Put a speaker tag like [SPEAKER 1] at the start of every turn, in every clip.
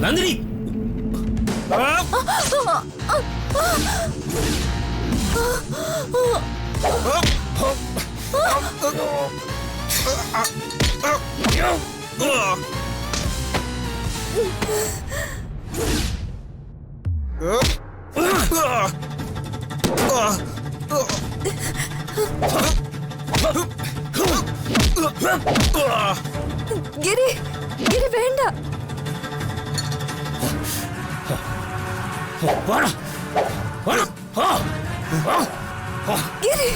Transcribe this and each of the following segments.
[SPEAKER 1] നന്ദിനി
[SPEAKER 2] ഗിരി ഗിരി വേണ്ട. ഗിരി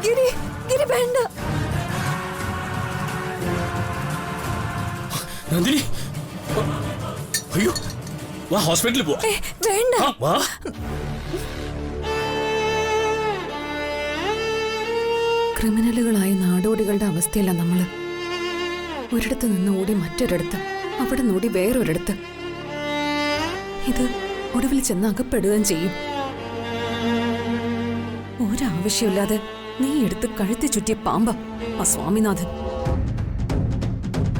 [SPEAKER 2] ഗിരി ഗിരി വേണ്ട.
[SPEAKER 1] നന്ദിനി അയ്യോ വാ ഹോസ്പിറ്റലിൽ പോവാ.
[SPEAKER 2] വേണ്ട.
[SPEAKER 1] വാ.
[SPEAKER 2] ക്രിമിനലുകളായ നാടോടികളുടെ അവസ്ഥയല്ല നമ്മള്. ഒരിടത്ത് നിന്ന് ഓടി മറ്റൊരിടത്ത്, അവിടെ നിന്ന് ഓടി വേറൊരിടത്ത്. ഇത് ഒടുവിൽ ചെന്ന് അകപ്പെടുകയും ചെയ്യും. ഒരാവശ്യമില്ലാതെ നീ എടുത്ത് കഴുത്തി ചുറ്റിയ പാമ്പ ആ സ്വാമിനാഥൻ.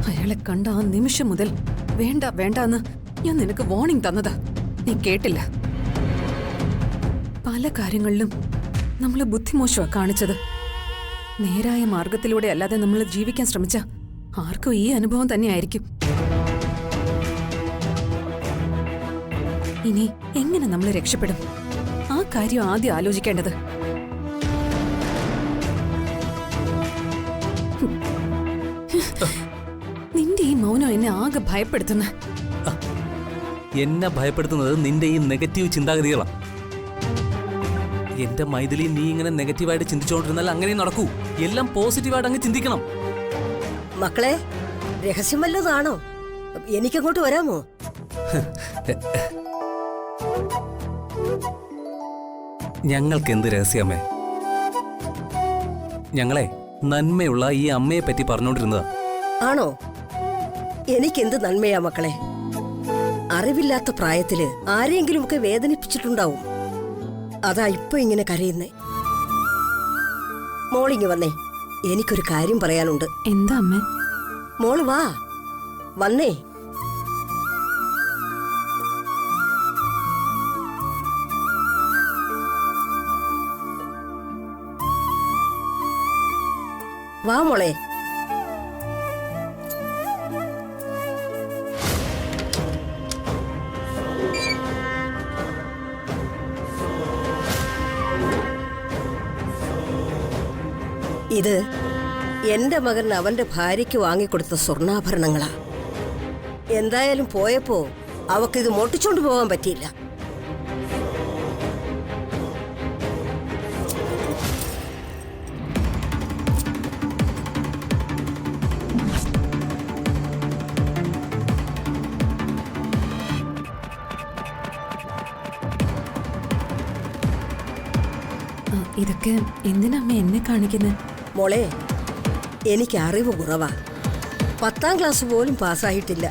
[SPEAKER 2] അയാളെ കണ്ട ആ നിമിഷം മുതൽ വേണ്ട വേണ്ട എന്ന് ഞാൻ നിനക്ക് വാർണിംഗ് തന്നതാ. നീ കേട്ടില്ല. പല കാര്യങ്ങളിലും നമ്മള് ബുദ്ധിമോശമാ കാണിച്ചത്. നേരായ മാർഗത്തിലൂടെ അല്ലാതെ നമ്മൾ ജീവിക്കാൻ ശ്രമിച്ച ആർക്കും ഈ അനുഭവം തന്നെയായിരിക്കും. ഇനി എങ്ങനെ നമ്മൾ രക്ഷപ്പെടും? ആ കാര്യം ആദ്യം ആലോചിക്കേണ്ടത്. നിന്റെ ഈ മൗനം എന്നെ ആകെ ഭയപ്പെടുത്തുന്ന.
[SPEAKER 3] എന്നെ ഭയപ്പെടുത്തുന്നത് നിന്റെ ഈ നെഗറ്റീവ് ചിന്താഗതികളാണ്. എന്റെ മൈഥിലി, നീ ഇങ്ങനെ നെഗറ്റീവായിട്ട് ചിന്തിച്ചോണ്ടിരുന്നാൽ അങ്ങനെ നടക്കൂ. എല്ലാം പോസിറ്റീവായിട്ട് അങ്ങ് ചിന്തിക്കണം.
[SPEAKER 4] മക്കളെ, രഹസ്യം വല്ലതാണോ? എനിക്കങ്ങോട്ട് വരാമോ?
[SPEAKER 3] ഞങ്ങൾക്ക് എന്ത് രഹസ്യമേ? ഞങ്ങളെ നന്മയുള്ള ഈ അമ്മയെ പറ്റി പറഞ്ഞോണ്ടിരുന്നതാ.
[SPEAKER 4] ആണോ? എനിക്കെന്ത് നന്മയാ മക്കളെ. അറിവില്ലാത്ത പ്രായത്തില് ആരെയെങ്കിലുമൊക്കെ വേദനിപ്പിച്ചിട്ടുണ്ടാവും. അതാ ഇപ്പൊ ഇങ്ങനെ കരയുന്നേ. മോളിങ്ങി വന്നേ, എനിക്കൊരു കാര്യം പറയാനുണ്ട്.
[SPEAKER 2] എന്താ അമ്മേ?
[SPEAKER 4] മോള് വാ, വന്നേ. വാ മോളെ. ഇത് എന്റെ മകൻ അവന്റെ ഭാര്യയ്ക്ക് വാങ്ങിക്കൊടുത്ത സ്വർണ്ണാഭരണങ്ങളാ. എന്തായാലും പോയപ്പോ അവക്കിത് മോട്ടിച്ചോണ്ട് പോകാൻ പറ്റിയില്ല.
[SPEAKER 2] ഇതൊക്കെ എന്തിനമ്മ എന്നെ കാണിക്കുന്നത്?
[SPEAKER 4] മോളെ, എനിക്ക് അറിവ് കുറവാ. 10ാം ക്ലാസ് പോലും പാസ്സായിട്ടില്ല.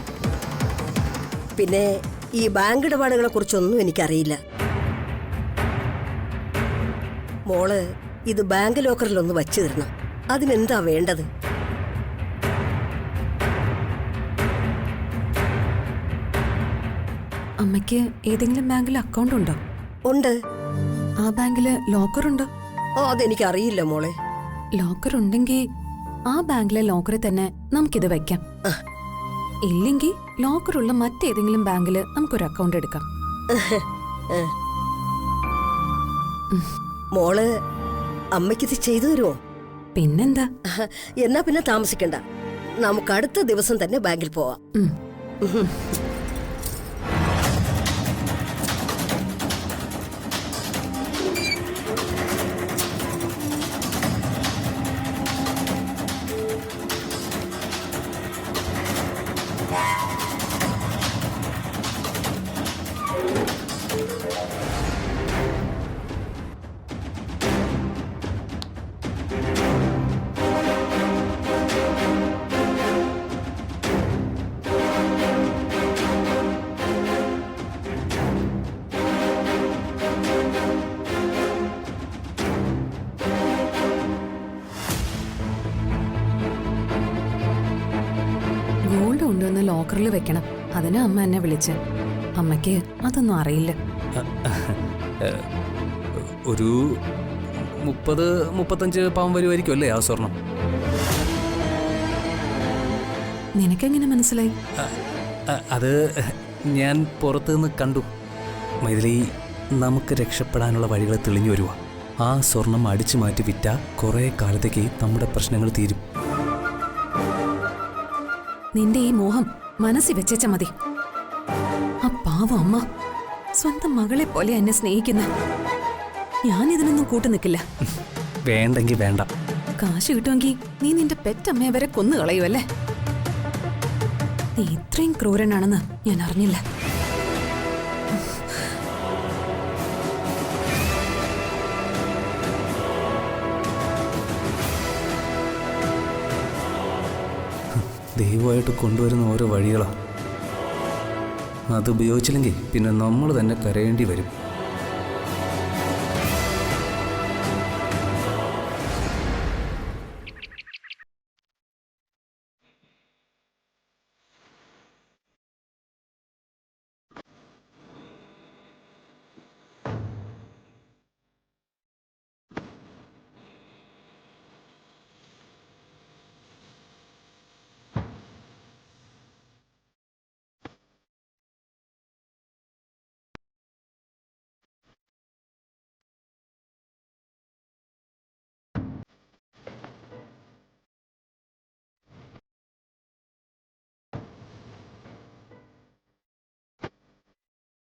[SPEAKER 4] പിന്നെ ഈ ബാങ്ക് ഇടപാടുകളെ കുറിച്ചൊന്നും എനിക്കറിയില്ല. മോള് ഇത് ബാങ്ക് ലോക്കറിലൊന്ന് വച്ചു തരണം. അതിനെന്താ വേണ്ടത്?
[SPEAKER 2] അമ്മയ്ക്ക് ഏതെങ്കിലും ബാങ്കിൽ അക്കൗണ്ട് ഉണ്ടോ?
[SPEAKER 4] ഉണ്ട്.
[SPEAKER 2] ആ ബാങ്കില് ലോക്കർ ഉണ്ടോ?
[SPEAKER 4] ഓ, അതെനിക്കറിയില്ല മോളെ.
[SPEAKER 2] ലോക്കർ ഉണ്ടെങ്കിൽ ആ ബാങ്കിലെ ലോക്കറിൽ തന്നെ നമുക്കിത് വെക്കാം. ഇല്ലെങ്കിൽ ലോക്കറുള്ള മറ്റേതെങ്കിലും ബാങ്കില് നമുക്കൊരു അക്കൗണ്ട് എടുക്കാം.
[SPEAKER 4] മോള് അമ്മയ്ക്കിത് ചെയ്തു തരുമോ?
[SPEAKER 2] പിന്നെന്താ?
[SPEAKER 4] എന്നാ പിന്നെ താമസിക്കണ്ട, നമുക്ക് അടുത്ത ദിവസം തന്നെ ബാങ്കിൽ പോവാം.
[SPEAKER 2] കൊണ്ടുവന്ന് ലോക്കറിൽ വെക്കണം. അതിനാ അമ്മ എന്നെ വിളിച്ച്. അമ്മയ്ക്ക് അതൊന്നും അറിയില്ല.
[SPEAKER 3] ഒരു 30-35 പവൻ വരുമായിരിക്കും അല്ലേ ആ സ്വർണം?
[SPEAKER 2] നിനക്കെങ്ങനെ മനസ്സിലായി?
[SPEAKER 3] അത് ഞാൻ പുറത്തുനിന്ന് കണ്ടു. മൈഥിലി, നമുക്ക് രക്ഷപ്പെടാനുള്ള വഴികൾ തെളിഞ്ഞു വരുക. ആ സ്വർണം അടിച്ചു മാറ്റി വിറ്റ കുറേ കാലത്തേക്ക് നമ്മുടെ പ്രശ്നങ്ങൾ തീരും.
[SPEAKER 2] നിന്റെ ഈ മോഹം മനസ്സിൽ വെച്ചേച്ച മതി. ആ പാവം അമ്മ സ്വന്തം മകളെ പോലെ എന്നെ സ്നേഹിക്കുന്ന. ഞാനിതിനൊന്നും കൂട്ടു നിൽക്കില്ല.
[SPEAKER 3] വേണ്ടെങ്കിൽ വേണ്ട.
[SPEAKER 2] കാശ് കിട്ടുമെങ്കിൽ നീ നിന്റെ പെറ്റമ്മയെ വരെ കൊന്നു കളയുമല്ലേ? നീ ഇത്രയും ക്രൂരനാണെന്ന് ഞാൻ അറിഞ്ഞില്ല.
[SPEAKER 3] ദൈവമായിട്ട് കൊണ്ടുവരുന്ന ഓരോ വഴികളാണ്. അത് ഉപയോഗിച്ചില്ലെങ്കിൽ പിന്നെ നമ്മൾ തന്നെ കരയേണ്ടി വരും.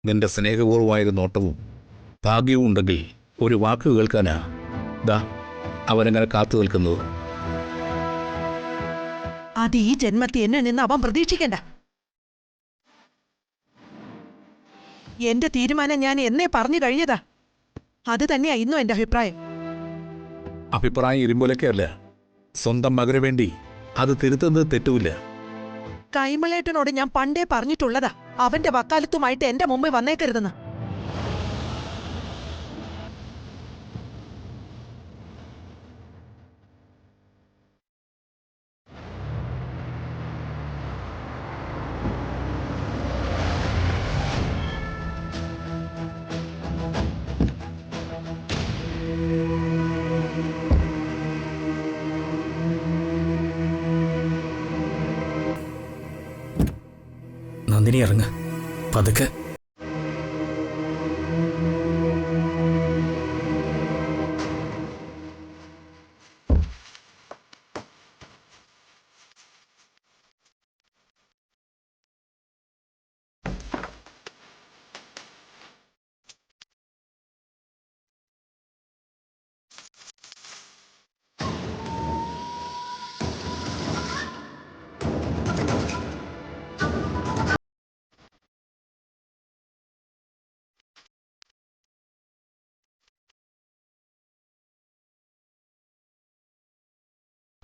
[SPEAKER 1] നിന്റെ സ്നേഹപൂർവമായ നോട്ടവും ഭാഗ്യവും ഉണ്ടെങ്കിൽ ഒരു വാക്ക് കേൾക്കാനാ ദാ അവനങ്ങനെ കാത്തു നിൽക്കുന്നത്.
[SPEAKER 5] അത് ഈ ജന്മത്തിൽ എന്നെ നിന്ന് അവൻ പ്രതീക്ഷിക്കണ്ട. എന്റെ തീരുമാനം ഞാൻ എന്നേ പറഞ്ഞു കഴിഞ്ഞതാ. അത് തന്നെയാ ഇന്നും എന്റെ അഭിപ്രായം.
[SPEAKER 1] അഭിപ്രായം ഇരുമ്പോലൊക്കെ അല്ല, സ്വന്തം മകന് വേണ്ടി അത് തിരുത്തുന്നത് തെറ്റുമില്ല.
[SPEAKER 5] കൈമളേട്ടനോട് ഞാൻ പണ്ടേ പറഞ്ഞിട്ടുള്ളതാ, അവന്റെ വക്കാലത്തുമായിട്ട് എന്റെ മുമ്പിൽ വന്നേക്കരുതെന്ന്.
[SPEAKER 1] നന്ദിനി ഇറങ്ങ പതുക്കെ.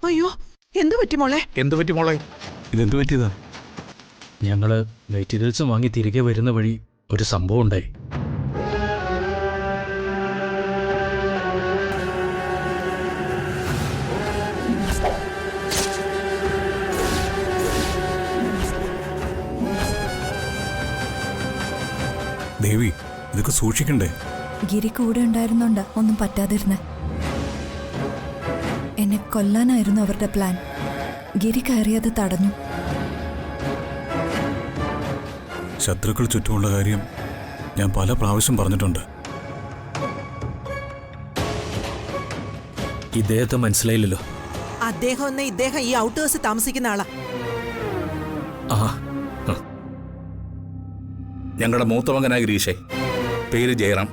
[SPEAKER 5] അയ്യോ, എന്തു പറ്റി മോളെ?
[SPEAKER 1] എന്തു പറ്റി മോളെ? ഇതെന്തു പറ്റിയതാ?
[SPEAKER 6] ഞങ്ങള് മെറ്റീരിയൽസ് വാങ്ങി തിരികെ വരുന്ന വഴി ഒരു സംഭവം ഉണ്ടായി.
[SPEAKER 1] ദേവി, ഇതൊക്കെ സൂക്ഷിക്കണ്ടേ?
[SPEAKER 7] ഗിരി കൂടെ ഉണ്ടായിരുന്നോണ്ടാ ഒന്നും പറ്റാതിരുന്നെ. എന്നെ കൊല്ലാനായിരുന്നു അവരുടെ പ്ലാൻ. ഗിരി കയറിയത് തടഞ്ഞു.
[SPEAKER 8] ശത്രുക്കൾ ചുറ്റുമുള്ള കാര്യം ഞാൻ പല പ്രാവശ്യം പറഞ്ഞിട്ടുണ്ട്.
[SPEAKER 6] ഇദ്ദേഹത്തെ മനസ്സിലായില്ലല്ലോ.
[SPEAKER 5] ഇദ്ദേഹം ഈ ഔട്ടേഴ്സ് താമസിക്കുന്ന ആളാ.
[SPEAKER 6] ആ,
[SPEAKER 1] ഞങ്ങളുടെ മൂത്ത മകനായ ഗിരീഷേ, പേര് ജയറാം.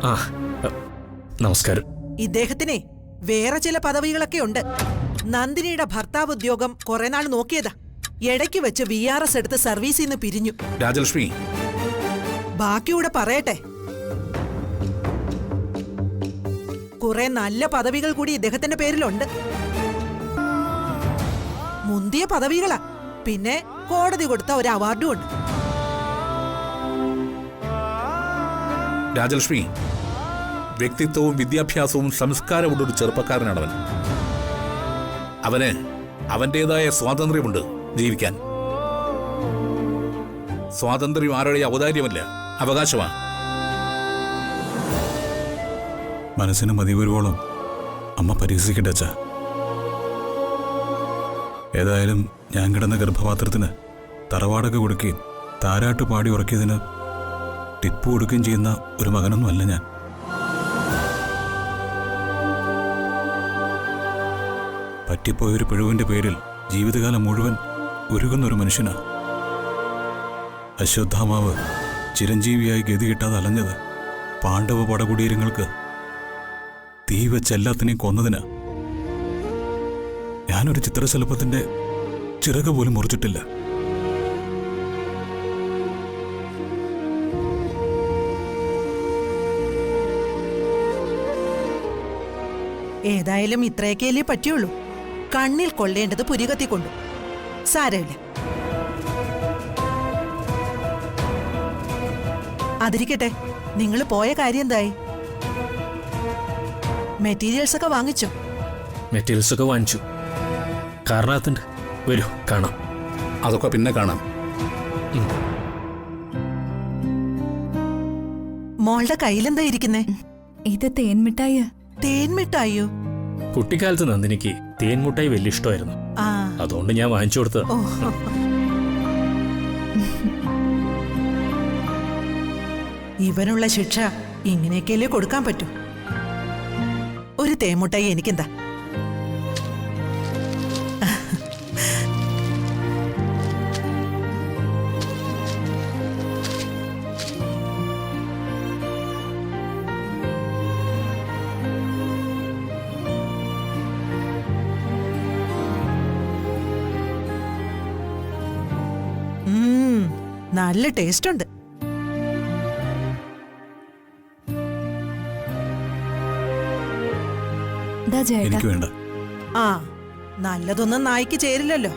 [SPEAKER 6] ആ, നമസ്കാരം.
[SPEAKER 5] ഇദ്ദേഹത്തിനെ വേറെ ചില പദവികളൊക്കെ ഉണ്ട്. നന്ദിനിയുടെ ഭർത്താവ് ഉദ്യോഗം കുറെ നാൾ നോക്കിയതാ. ഇടയ്ക്ക് വെച്ച് VRS എടുത്ത് സർവീസിൽ നിന്ന് പിരിഞ്ഞു.
[SPEAKER 1] രാജലക്ഷ്മി,
[SPEAKER 5] ബാക്കിയൂടെ പറയട്ടെ. കുറെ നല്ല പദവികൾ കൂടി ഇദ്ദേഹത്തിന്റെ പേരിലുണ്ട്. മുന്തിയ പദവികളാ. പിന്നെ കോടതി കൊടുത്ത ഒരു അവാർഡും ഉണ്ട്.
[SPEAKER 1] രാജലക്ഷ്മി, വ്യക്തിത്വവും വിദ്യാഭ്യാസവും സംസ്കാരമുള്ള ഒരു ചെറുപ്പക്കാരനാണവൻ. അവന് അവന്റേതായ സ്വാതന്ത്ര്യമുണ്ട് ജീവിക്കാൻ. സ്വാതന്ത്ര്യം ആരുടെ ഔദാര്യമല്ല, അവകാശമാണ്.
[SPEAKER 8] മനസ്സിന് മതി വരുവോളം അമ്മ പരിഹസിക്കട്ടെ അച്ഛാ. ഏതായാലും ഞാൻ കിടന്ന ഗർഭപാത്രത്തിന് തറവാടൊക്കെ കൊടുക്കുകയും താരാട്ട് പാടി ഉറക്കിയതിന് ടിപ്പ് കൊടുക്കുകയും ചെയ്യുന്ന ഒരു മകനൊന്നും അല്ല ഞാൻ. പറ്റിപ്പോയൊരു പിഴവിന്റെ പേരിൽ ജീവിതകാലം മുഴുവൻ ഉരുകുന്നൊരു മനുഷ്യനാ. അശ്വത്ഥാമാവ് ചിരഞ്ജീവിയായി ഗതി കിട്ടാതെ അലഞ്ഞത് പാണ്ഡവ പടകുടീരങ്ങൾക്ക് തീ വെച്ച് എല്ലാത്തിനെയും കൊന്നതിന് ഞാനൊരു ചിത്രശലഭത്തിന്റെ ചിറക് പോലും മുറിച്ചിട്ടില്ല.
[SPEAKER 5] ഏതായാലും ഇത്രയൊക്കെയല്ലേ പറ്റുള്ളൂ. കണ്ണിൽ കൊള്ളേണ്ടത് പുരികത്തി കൊണ്ടു. സാരമില്ല. അതിരിക്കട്ടെ, നിങ്ങൾ പോയ കാര്യം എന്തായി? മെറ്റീരിയൽസ് ഒക്കെ വാങ്ങിച്ചോ?
[SPEAKER 6] മെറ്റീരിയൽസ് ഒക്കെ വാങ്ങിച്ചു. കാരണത്തുണ്ട്, വരൂ കാണാം.
[SPEAKER 1] അതൊക്കെ പിന്നെ കാണാം.
[SPEAKER 5] മോളുടെ കയ്യിലെന്താ ഇരിക്കുന്നേ?
[SPEAKER 7] ഇത് തേൻമിഠായി.
[SPEAKER 5] തേൻമിഠായോ?
[SPEAKER 6] കുട്ടിക്കാലത്ത് നന്ദിനിക്ക് തേൻമുട്ടായി വലിയ ഇഷ്ടമായിരുന്നു.
[SPEAKER 5] ആ,
[SPEAKER 6] അതുകൊണ്ട് ഞാൻ വാങ്ങിച്ചു കൊടുത്തത്.
[SPEAKER 5] ഓ. ഇവനുള്ള ശിക്ഷ ഇങ്ങനെയൊക്കെയല്ലേ കൊടുക്കാൻ പറ്റൂ. ഒരു തേൻമുട്ടായി എനിക്കെന്താ? നല്ല ടേസ്റ്റ് ഉണ്ട്.
[SPEAKER 7] ദാ ചേട്ടാ.
[SPEAKER 8] എനിക്ക് വേണ്ട.
[SPEAKER 5] ആ, നല്ലതൊന്നും നായ്ക്ക് ചേരില്ലല്ലോ.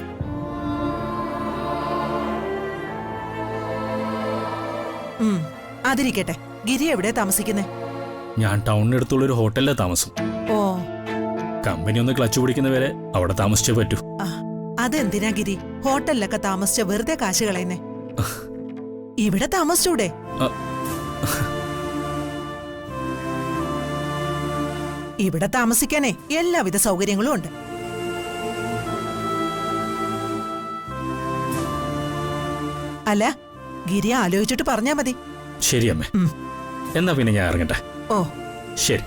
[SPEAKER 5] അതിരിക്കട്ടെ, ഗിരി എവിടെ താമസിക്കുന്നേ?
[SPEAKER 6] ഞാൻ ടൗണിനടുത്തുള്ള ഒരു ഹോട്ടലിലാണ് താമസം.
[SPEAKER 5] ഓ,
[SPEAKER 6] കമ്പനി ഒന്ന് ക്ലച്ച് പിടിക്കുന്നവരെ അവിടെ താമസിച്ചേ പറ്റൂ.
[SPEAKER 5] ആ, അതെന്തിനാ ഗിരി ഹോട്ടലിലൊക്കെ താമസിച്ച വെറുതെ കാശ് കളയുന്നേ? ഇവിടെ താമസിച്ചൂടെ? ഇവിടെ താമസിക്കാനേ എല്ലാവിധ സൗകര്യങ്ങളും ഉണ്ട്. അല്ല, ഗിരി ആലോചിച്ചിട്ട് പറഞ്ഞാ മതി.
[SPEAKER 6] ശരി അമ്മേ, എന്നാ പിന്നെ ഞാൻ ഇറങ്ങട്ടെ.
[SPEAKER 5] ഓ,
[SPEAKER 6] ശരി.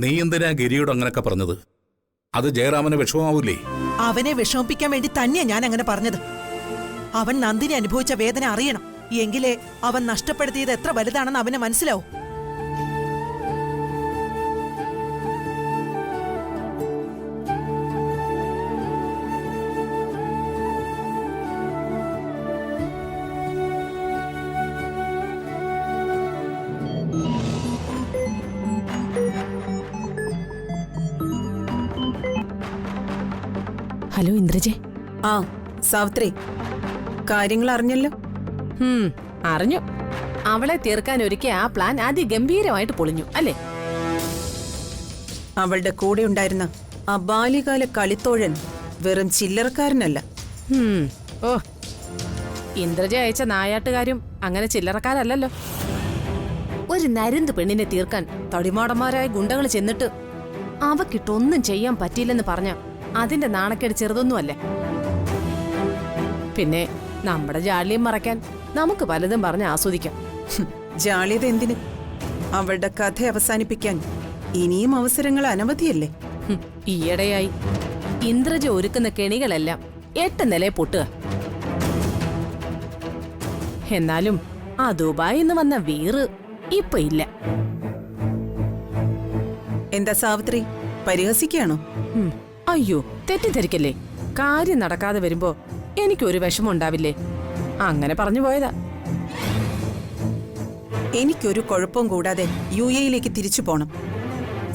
[SPEAKER 1] നീ എന്തിനാ ഗിരിയോട് അങ്ങനൊക്കെ പറഞ്ഞത്? അത് ജയറാമന് വിഷമമാവൂലേ?
[SPEAKER 5] അവനെ വിഷമിപ്പിക്കാൻ വേണ്ടി തന്നെയാ ഞാൻ അങ്ങനെ പറഞ്ഞത്. അവൻ നന്ദിനി അനുഭവിച്ച വേദന അറിയണം. എങ്കിലേ അവൻ നഷ്ടപ്പെടുത്തിയത് എത്ര വലുതാണെന്ന് അവന് മനസ്സിലാവും.
[SPEAKER 9] ഹലോ ഇന്ദ്രജെ.
[SPEAKER 10] ആ സാവിത്രി, കാര്യങ്ങൾ അറിഞ്ഞല്ലോ?
[SPEAKER 9] അറിഞ്ഞു. അവളെ തീർക്കാൻ ഒരുക്കിയ ആ പ്ലാൻ അതിഗംഭീരമായിട്ട് പൊളിഞ്ഞു അല്ലേ?
[SPEAKER 10] അവളുടെ കൂടെ ഉണ്ടായിരുന്ന ആ ബാല്യകാല കളിത്തോഴൻ വെറും ചില്ലറക്കാരനല്ല.
[SPEAKER 9] ഓ, ഇന്ദ്രജ അയച്ച നായാട്ടുകാരും അങ്ങനെ ചില്ലറക്കാരല്ലല്ലോ. ഒരു നരുന്ത് പെണ്ണിനെ തീർക്കാൻ തടിമാടന്മാരായ ഗുണ്ടകൾ ചെന്നിട്ട് അവക്കിട്ടൊന്നും ചെയ്യാൻ പറ്റിയില്ലെന്ന് പറഞ്ഞ അതിന്റെ നാണക്കേട് ചെറുതൊന്നുമല്ല. പിന്നെ നമ്മുടെ ജാള്യം മറയ്ക്കാൻ നമുക്ക് പലതും പറഞ്ഞ് ആസ്വദിക്കാം.
[SPEAKER 10] ജാള്യത എന്തിന്? അവളുടെ കഥ അവസാനിപ്പിക്കാൻ ഇനിയും അവസരങ്ങൾ അനവധിയല്ലേ?
[SPEAKER 9] ഈയിടെയായി ഇന്ദ്രജ ഒരുക്കുന്ന കെണികളെല്ലാം 8 നിലയെ പൊട്ടുക. എന്നാലും ആ ദുബായിൽ നിന്ന് വന്ന വീറ് ഇപ്പൊ ഇല്ല.
[SPEAKER 10] എന്താ സാവിത്രി, പരിഹസിക്കുകയാണോ?
[SPEAKER 9] അയ്യോ, തെറ്റിദ്ധരിക്കല്ലേ. കാര്യം നടക്കാതെ വരുമ്പോ എനിക്കൊരു വിഷമം ഉണ്ടാവില്ലേ? അങ്ങനെ പറഞ്ഞു പോയതാ.
[SPEAKER 10] എനിക്കൊരു കുഴപ്പവും കൂടാതെ UAE-യിലേക്ക് തിരിച്ചു പോണം.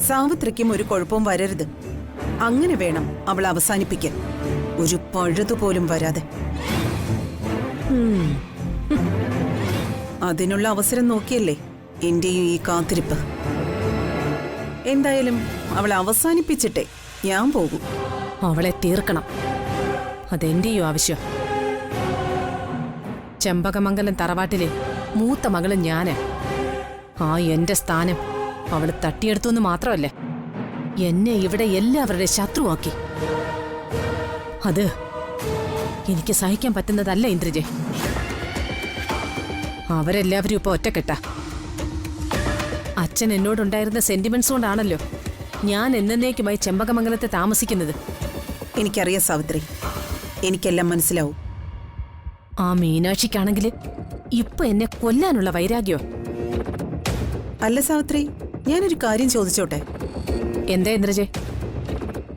[SPEAKER 10] സാവിത്രിക്കും ഒരു കുഴപ്പവും വരരുത്. അങ്ങനെ വേണം അവൾ അവസാനിപ്പിക്കാൻ, ഒരു പഴുതുപോലും വരാതെ. അതിനുള്ള അവസരം നോക്കിയല്ലേ എന്റെയും ഈ കാത്തിരിപ്പ്. എന്തായാലും അവൾ അവസാനിപ്പിച്ചിട്ടേ ഞാൻ പോകും.
[SPEAKER 9] അവളെ തീർക്കണം, അതെന്റെയും ആവശ്യം. ചെമ്പകമംഗലം തറവാട്ടിലെ മൂത്ത മകള് ഞാന്. ആ എന്റെ സ്ഥാനം അവള് തട്ടിയെടുത്തു എന്ന് മാത്രമല്ല, എന്നെ ഇവിടെ എല്ലാവരുടെ ശത്രുവാക്കി. അത് എനിക്ക് സഹിക്കാൻ പറ്റുന്നതല്ല ഇന്ദ്രജെ. അവരെല്ലാവരും ഇപ്പൊ ഒറ്റക്കെട്ട. അച്ഛൻ എന്നോടുണ്ടായിരുന്ന സെന്റിമെന്റ്സ് കൊണ്ടാണല്ലോ ഞാൻ എന്നേക്കുമായി ചെമ്പകമംഗലത്തെ താമസിക്കുന്നത്.
[SPEAKER 10] എനിക്കറിയാം സാവിത്രി, എനിക്കെല്ലാം മനസ്സിലാവും.
[SPEAKER 9] ആ മീനാക്ഷിക്കാണെങ്കിൽ ഇപ്പൊ എന്നെ കൊല്ലാനുള്ള വൈരാഗ്യോ.
[SPEAKER 10] അല്ല സാവിത്രി, ഞാനൊരു കാര്യം ചോദിച്ചോട്ടെ?
[SPEAKER 9] എന്താ ഇന്ദ്രജെ?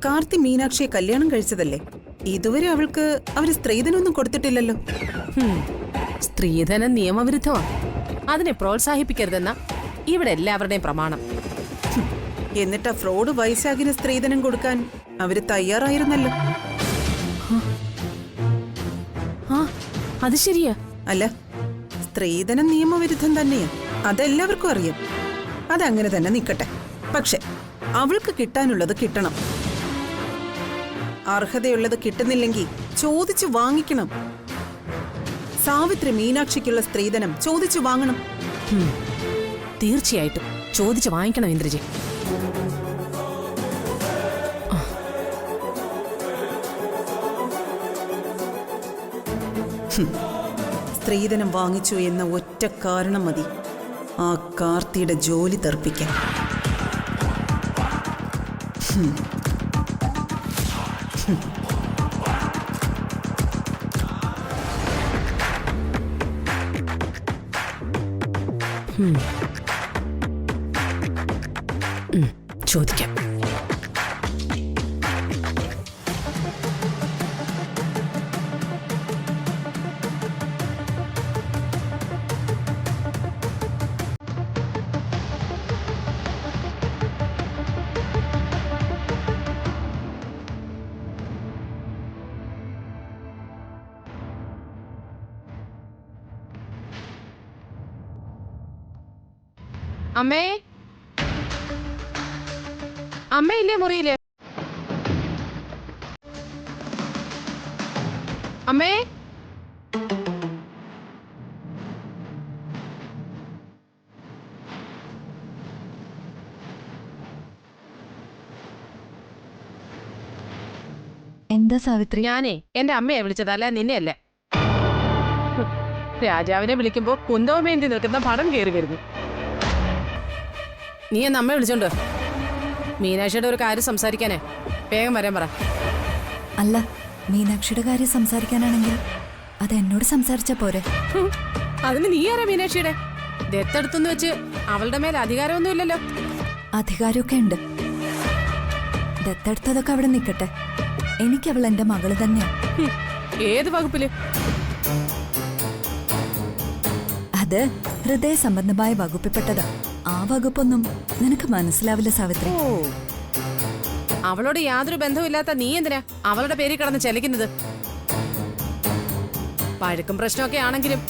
[SPEAKER 10] കാർത്തി മീനാക്ഷിയെ കല്യാണം കഴിച്ചതല്ലേ? ഇതുവരെ അവൾക്ക് അവര് സ്ത്രീധനൊന്നും കൊടുത്തിട്ടില്ലല്ലോ.
[SPEAKER 9] സ്ത്രീധനം നിയമവിരുദ്ധമാ, അതിനെ പ്രോത്സാഹിപ്പിക്കരുതെന്ന ഇവിടെ എല്ലാവരുടെയും പ്രമാണം.
[SPEAKER 10] എന്നിട്ട് ഫ്രോഡ് വൈശാഖിന് സ്ത്രീധനം കൊടുക്കാൻ അവര് തയ്യാറായിരുന്നല്ലോ.
[SPEAKER 9] ആ അത് ശരിയാ.
[SPEAKER 10] അല്ല, സ്ത്രീധനം നിയമവിരുദ്ധം തന്നെയാ, അതെല്ലാവർക്കും അറിയാം. അതങ്ങനെ തന്നെ നിൽക്കട്ടെ. പക്ഷെ അവൾക്ക് കിട്ടാനുള്ളത് കിട്ടണം. അർഹതയുള്ളത് കിട്ടുന്നില്ലെങ്കിൽ ചോദിച്ചു വാങ്ങിക്കണം. സാവിത്രി മീനാക്ഷിക്കുള്ള സ്ത്രീധനം ചോദിച്ചു വാങ്ങണം.
[SPEAKER 9] തീർച്ചയായിട്ടും ചോദിച്ചു വാങ്ങിക്കണം ഇന്ദ്രജി.
[SPEAKER 10] സ്ത്രീധനം വാങ്ങിച്ചു എന്ന ഒറ്റ കാരണം മതി ആ കാർത്തിയുടെ ജോലി തെറിപ്പിക്കാൻ.
[SPEAKER 9] ചോദിക്കാം. അമ്മേ, അമ്മയില്ലേ മുറിയില്? അമ്മേ,
[SPEAKER 7] എന്താ സാവിത്രി?
[SPEAKER 9] ഞാനേ എന്റെ അമ്മയെ വിളിച്ചതല്ല, നിന്നെയല്ല. രാജാവിനെ വിളിക്കുമ്പോ കുന്തവുമേന്തി നിൽക്കുന്ന പടം കയറി വരുന്നു. നീ എന്നെ അമ്മയെ വിളിച്ചോണ്ടോ? മീനാക്ഷിയുടെ ഒരു കാര്യം സംസാരിക്കാനേ, വേഗം വരാൻ പറ.
[SPEAKER 7] അല്ല, മീനാക്ഷിയുടെ കാര്യം സംസാരിക്കാനാണെങ്കിൽ അത് എന്നോട് സംസാരിച്ചാ പോരെ?
[SPEAKER 9] അതിന് നീ ആരാ മീനാക്ഷിയുടെ? ദത്തെടുത്തെന്ന് വെച്ച് അവളുടെ മേൽ അധികാരമൊന്നും ഇല്ലല്ലോ.
[SPEAKER 7] അധികാരമൊക്കെ ഉണ്ട്. ദത്തെടുത്തതൊക്കെ അവിടെ നിൽക്കട്ടെ, എനിക്ക് അവൾ എന്റെ മകള് തന്നെയാ.
[SPEAKER 9] ഏത് വകുപ്പില്?
[SPEAKER 7] അത് ഹൃദയ സംബന്ധമായ വകുപ്പിൽപ്പെട്ടതാ. ആ വകുപ്പൊന്നും നിനക്ക് മനസ്സിലാവില്ല സാവിത്രി.
[SPEAKER 9] ഓ, അവളോട് യാതൊരു ബന്ധവുമില്ലാത്ത നീ എന്തിനാ അവളുടെ പേരിൽ കിടന്ന് ചലിക്കുന്നത്? പഴക്കും പ്രശ്നമൊക്കെ ആണെങ്കിലും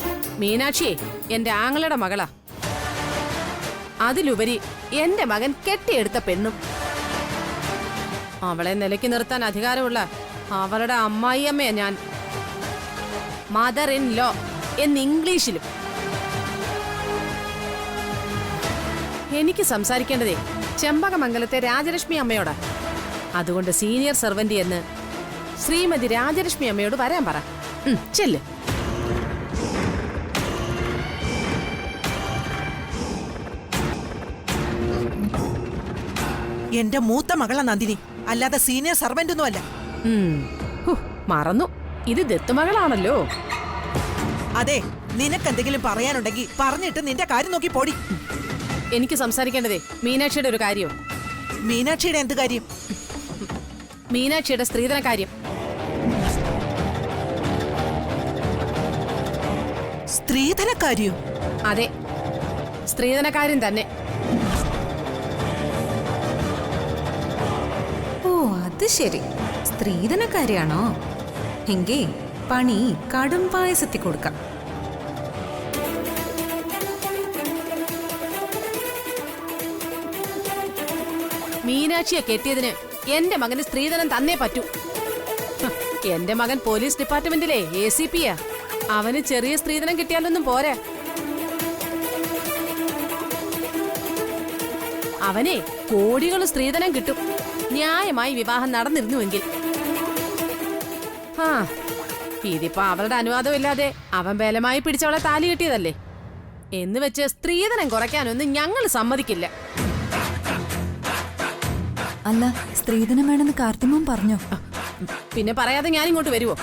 [SPEAKER 9] മീനാക്ഷിയെ എന്റെ ആങ്ങളുടെ മകളാ. അതിലുപരി എന്റെ മകൻ കെട്ടിയെടുത്ത പെണ്ണും. അവളെ നിലയ്ക്ക് നിർത്താൻ അധികാരമുള്ള അവളുടെ അമ്മായിയമ്മയാ ഞാൻ. മദർ ഇൻ ലോ എന്ന് ഇംഗ്ലീഷിലും. എനിക്ക് സംസാരിക്കേണ്ടതേ ചെമ്പകമംഗലത്തെ രാജലക്ഷ്മി അമ്മയോടാ. അതുകൊണ്ട് സീനിയർ സെർവന്റ് എന്ന് ശ്രീമതി രാജലക്ഷ്മി അമ്മയോട് വരാൻ പറ. ചെല്ല്.
[SPEAKER 5] എന്റെ മൂത്ത മകളാ നന്ദിനി, അല്ലാതെ സീനിയർ സർവന്റ് ഒന്നും അല്ല.
[SPEAKER 9] മറന്നു, ഇത് ദത്തുമകളാണല്ലോ.
[SPEAKER 5] അതെ, നിനക്കെന്തെങ്കിലും പറയാനുണ്ടെങ്കിൽ പറഞ്ഞിട്ട് നിന്റെ കാര്യം നോക്കി പോടി.
[SPEAKER 9] എനിക്ക് സംസാരിക്കേണ്ടതേ മീനാക്ഷിയുടെ ഒരു കാര്യം.
[SPEAKER 5] മീനാക്ഷിയുടെ എന്ത് കാര്യം?
[SPEAKER 9] മീനാക്ഷിയുടെ സ്ത്രീധന കാര്യം.
[SPEAKER 5] സ്ത്രീധനക്കാരിയോ?
[SPEAKER 9] അതെ, സ്ത്രീധനക്കാരൻ തന്നെ.
[SPEAKER 7] ഓ,
[SPEAKER 2] അത് ശരി, സ്ത്രീധനക്കാരിയാണോ? എങ്കി പണി കടും പായസത്തി കൊടുക്കാം.
[SPEAKER 9] മീനാക്ഷിയെ കെട്ടിയതിന് എന്റെ മകന് സ്ത്രീധനം തന്നേ പറ്റൂ. എന്റെ മകൻ പോലീസ് ഡിപ്പാർട്ട്മെന്റിലെ ACP-യാ. അവന് ചെറിയ സ്ത്രീധനം കിട്ടിയാലൊന്നും പോരാ. അവനെ കോടികൾ സ്ത്രീധനം കിട്ടും, ന്യായമായി വിവാഹം നടന്നിരുന്നുവെങ്കിൽ. ആ ഇതിപ്പോ അവളുടെ അനുവാദമില്ലാതെ അവൻ ബലമായി പിടിച്ചവളെ താലി കെട്ടിയതല്ലേ. എന്ന് വെച്ച് സ്ത്രീധനം കുറയ്ക്കാനൊന്നും ഞങ്ങൾ സമ്മതിക്കില്ല.
[SPEAKER 7] അല്ല, സ്ത്രീധനം വേണമെന്ന് കാർത്തിമോൻ പറഞ്ഞോ?
[SPEAKER 9] പിന്നെ പറയാതെ ഞാനിങ്ങോട്ട് വരുവോ?